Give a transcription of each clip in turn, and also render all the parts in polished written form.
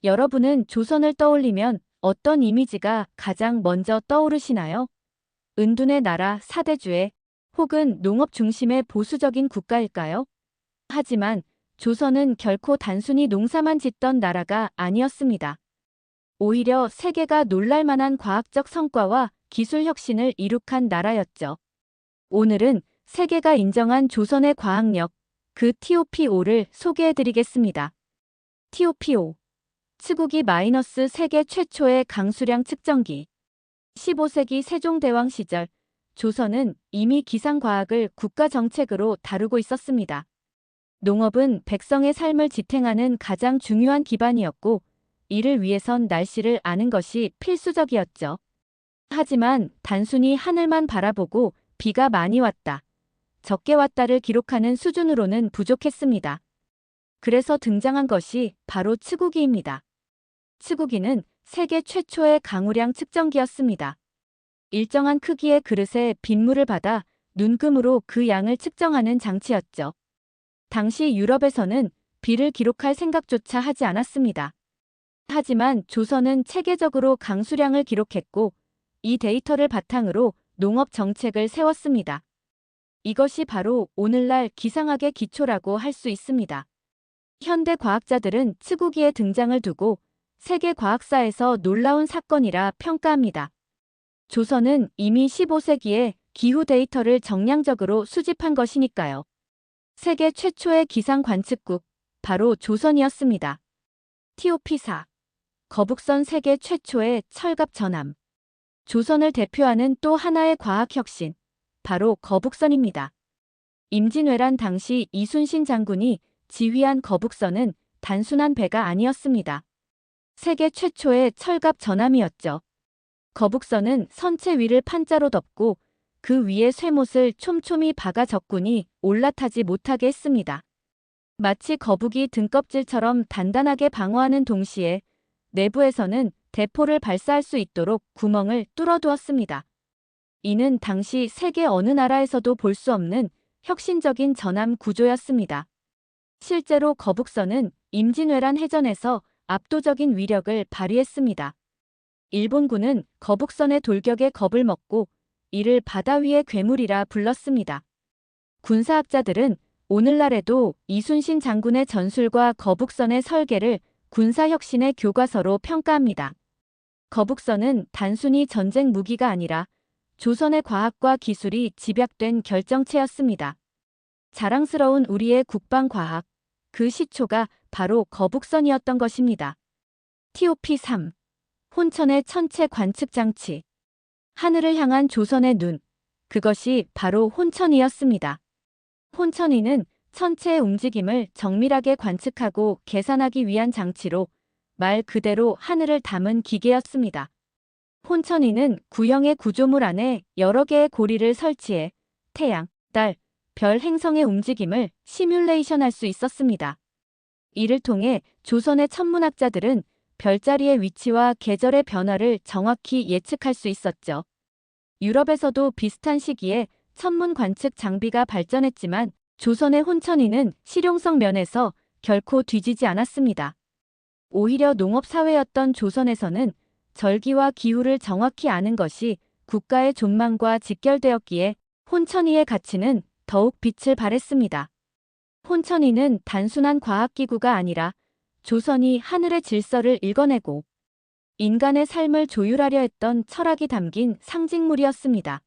여러분은 조선을 떠올리면 어떤 이미지가 가장 먼저 떠오르시나요? 은둔의 나라 사대주의 혹은 농업 중심의 보수적인 국가일까요? 하지만 조선은 결코 단순히 농사만 짓던 나라가 아니었습니다. 오히려 세계가 놀랄 만한 과학적 성과와 기술 혁신을 이룩한 나라였죠. 오늘은 세계가 인정한 조선의 과학력, 그 TOP5를 소개해드리겠습니다. TOP5 치국이 마이너스 세계 최초의 강수량 측정기. 15세기 세종대왕 시절 조선은 이미 기상과학을 국가정책으로 다루고 있었습니다. 농업은 백성의 삶을 지탱하는 가장 중요한 기반이었고 이를 위해선 날씨를 아는 것이 필수적이었죠. 하지만 단순히 하늘만 바라보고 비가 많이 왔다, 적게 왔다를 기록하는 수준으로는 부족했습니다. 그래서 등장한 것이 바로 치국이입니다. 치국이는 세계 최초의 강우량 측정기였습니다. 일정한 크기의 그릇에 빗물을 받아 눈금으로 그 양을 측정하는 장치였죠. 당시 유럽에서는 비를 기록할 생각조차 하지 않았습니다. 하지만 조선은 체계적으로 강수량을 기록했고 이 데이터를 바탕으로 농업 정책을 세웠습니다. 이것이 바로 오늘날 기상학의 기초라고 할 수 있습니다. 현대 과학자들은 치국이의 등장을 두고 세계 과학사에서 놀라운 사건이라 평가합니다. 조선은 이미 15세기에 기후 데이터를 정량적으로 수집한 것이니까요. 세계 최초의 기상 관측국, 바로 조선이었습니다. TOP4 거북선 세계 최초의 철갑 전함. 조선을 대표하는 또 하나의 과학 혁신, 바로 거북선입니다. 임진왜란 당시 이순신 장군이 지휘한 거북선은 단순한 배가 아니었습니다. 세계 최초의 철갑 전함이었죠. 거북선은 선체 위를 판자로 덮고 그 위에 쇠못을 촘촘히 박아 적군이 올라타지 못하게 했습니다. 마치 거북이 등껍질처럼 단단하게 방어하는 동시에 내부에서는 대포를 발사할 수 있도록 구멍을 뚫어두었습니다. 이는 당시 세계 어느 나라에서도 볼 수 없는 혁신적인 전함 구조였습니다. 실제로 거북선은 임진왜란 해전에서 압도적인 위력을 발휘했습니다. 일본군은 거북선의 돌격에 겁을 먹고 이를 바다 위의 괴물이라 불렀습니다. 군사학자들은 오늘날에도 이순신 장군의 전술과 거북선의 설계를 군사혁신의 교과서로 평가합니다. 거북선은 단순히 전쟁 무기가 아니라 조선의 과학과 기술이 집약된 결정체였습니다. 자랑스러운 우리의 국방과학, 그 시초가 바로 거북선이었던 것입니다. TOP3 혼천의 천체 관측 장치. 하늘을 향한 조선의 눈, 그것이 바로 혼천이었습니다. 혼천이는 천체의 움직임을 정밀하게 관측하고 계산하기 위한 장치로 말 그대로 하늘을 담은 기계였습니다. 혼천이는 구형의 구조물 안에 여러 개의 고리를 설치해 태양, 달, 별 행성의 움직임을 시뮬레이션할 수 있었습니다. 이를 통해 조선의 천문학자들은 별자리의 위치와 계절의 변화를 정확히 예측할 수 있었죠. 유럽에서도 비슷한 시기에 천문 관측 장비가 발전했지만 조선의 혼천이는 실용성 면에서 결코 뒤지지 않았습니다. 오히려 농업사회였던 조선에서는 절기와 기후를 정확히 아는 것이 국가의 존망과 직결되었기에 혼천이의 가치는 더욱 빛을 발했습니다. 혼천이는 단순한 과학기구가 아니라 조선이 하늘의 질서를 읽어내고 인간의 삶을 조율하려 했던 철학이 담긴 상징물이었습니다.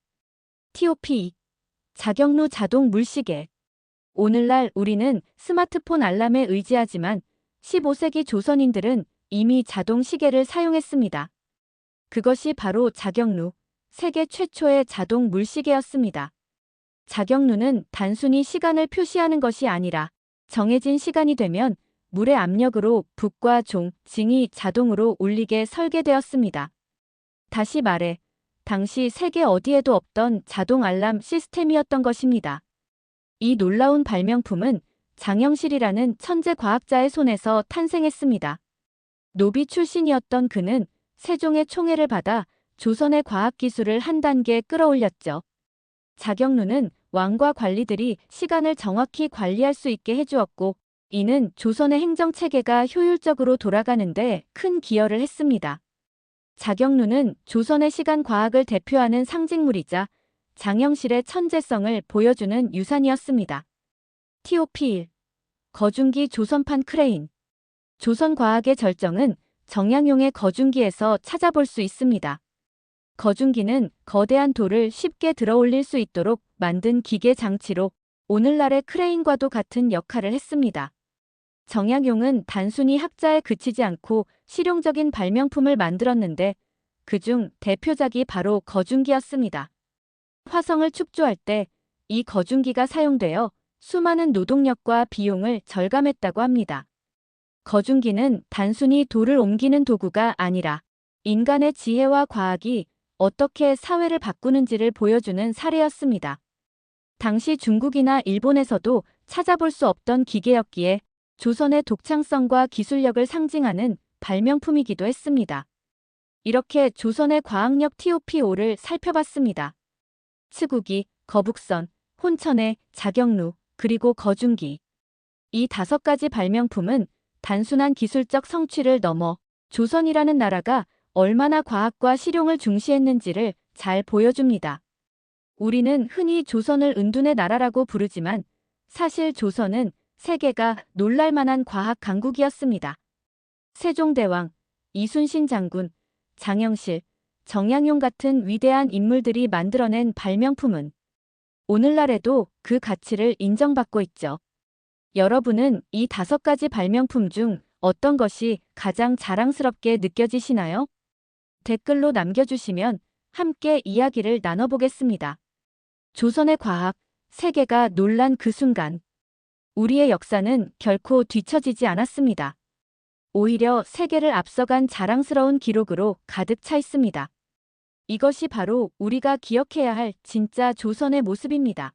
TOP2 자경루 자동 물시계. 오늘날 우리는 스마트폰 알람에 의지하지만 15세기 조선인들은 이미 자동 시계를 사용했습니다. 그것이 바로 자경루, 세계 최초의 자동 물시계였습니다. 자경루는 단순히 시간을 표시하는 것이 아니라 정해진 시간이 되면 물의 압력으로 붓과 종, 징이 자동으로 울리게 설계되었습니다. 다시 말해, 당시 세계 어디에도 없던 자동 알람 시스템이었던 것입니다. 이 놀라운 발명품은 장영실이라는 천재 과학자의 손에서 탄생했습니다. 노비 출신이었던 그는 세종의 총애를 받아 조선의 과학기술을 한 단계 끌어올렸죠. 자경루는 왕과 관리들이 시간을 정확히 관리할 수 있게 해주었고 이는 조선의 행정체계가 효율적으로 돌아가는데 큰 기여를 했습니다. 자경루는 조선의 시간 과학을 대표하는 상징물이자 장영실의 천재성을 보여주는 유산이었습니다. TOP1. 거중기 조선판 크레인. 조선 과학의 절정은 정약용의 거중기에서 찾아볼 수 있습니다. 거중기는 거대한 돌을 쉽게 들어올릴 수 있도록 만든 기계 장치로 오늘날의 크레인과도 같은 역할을 했습니다. 정약용은 단순히 학자에 그치지 않고 실용적인 발명품을 만들었는데 그중 대표작이 바로 거중기였습니다. 화성을 축조할 때 이 거중기가 사용되어 수많은 노동력과 비용을 절감했다고 합니다. 거중기는 단순히 돌을 옮기는 도구가 아니라 인간의 지혜와 과학이 어떻게 사회를 바꾸는지를 보여주는 사례였습니다. 당시 중국이나 일본에서도 찾아볼 수 없던 기계였기에 조선의 독창성과 기술력을 상징하는 발명품이기도 했습니다. 이렇게 조선의 과학력 TOP5를 살펴봤습니다. 츠구기, 거북선, 혼천의, 자경루, 그리고 거중기. 이 5가지 발명품은 단순한 기술적 성취를 넘어 조선이라는 나라가 얼마나 과학과 실용을 중시했는지를 잘 보여줍니다. 우리는 흔히 조선을 은둔의 나라라고 부르지만 사실 조선은 세계가 놀랄만한 과학 강국이었습니다. 세종대왕, 이순신 장군, 장영실, 정약용 같은 위대한 인물들이 만들어낸 발명품은 오늘날에도 그 가치를 인정받고 있죠. 여러분은 이 5가지 발명품 중 어떤 것이 가장 자랑스럽게 느껴지시나요? 댓글로 남겨주시면 함께 이야기를 나눠보겠습니다. 조선의 과학, 세계가 놀란 그 순간. 우리의 역사는 결코 뒤처지지 않았습니다. 오히려 세계를 앞서간 자랑스러운 기록으로 가득 차 있습니다. 이것이 바로 우리가 기억해야 할 진짜 조선의 모습입니다.